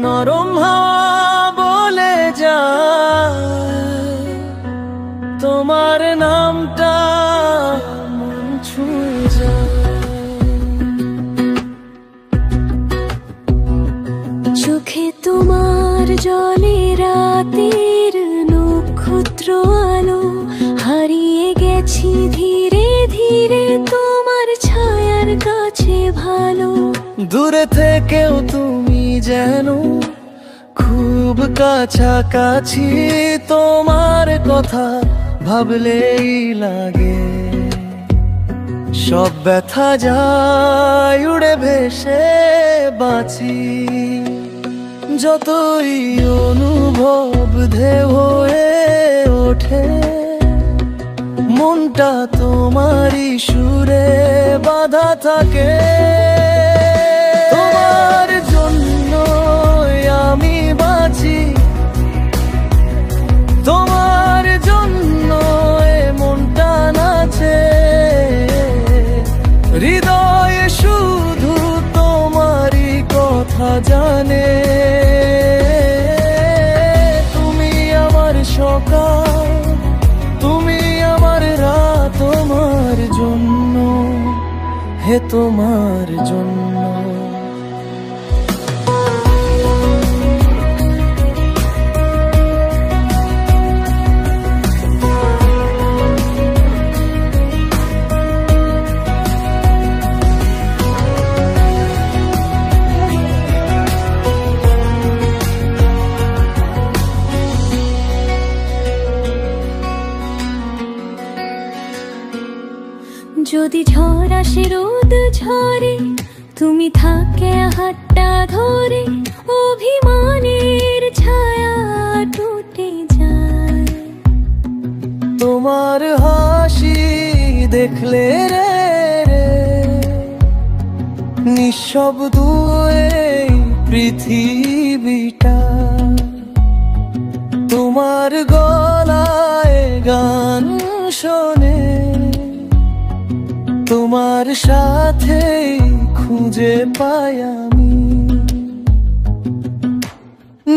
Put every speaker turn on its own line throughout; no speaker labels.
নরম হাওয়া বলে যায় তোমার নামটা মন ছুঁয়ে যায়।
চোখে তোমার জলে রাতের নক্ষত্র আলো, হারিয়ে গেছি ধীরে ধীরে তোমার ছায়ার কাছে ভালো।
দূরে থেকেও তুমি যেন খুব কাছাকাছি, তোমার কথা ভাবলেই লাগে সব ব্যথা যায় উড়ে ভেসে বাঁচি। যতই অনুভব ঢেউ হয়ে ওঠে, মনটা তোমারই সুরে বাঁধা থাকে। তোমার জন্য আমি বাঁচি, তোমার জন্য এ মনটা নাচে। হৃদয়ে শুধু তোমারই কথা জানে। তুমি আমার সকাল, তুমি আমার রাত, তোমার জন্য হে তোমার জন্য।
যদি ঝড় আসে রোদ ঝরে, তুমি থাকে হাতটা ধরে, অভিমানের ছায়া টুটে যায়।
তোমার হাসি দেখলে রে নিঃশব্দ এই পৃথিবীটা, তোমার গলায় গান শোনে, তোমার সাথে খুঁজে পাই আমি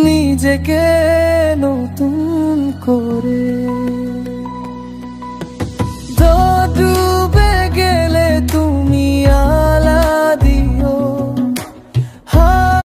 নিজেকে নতুন করে।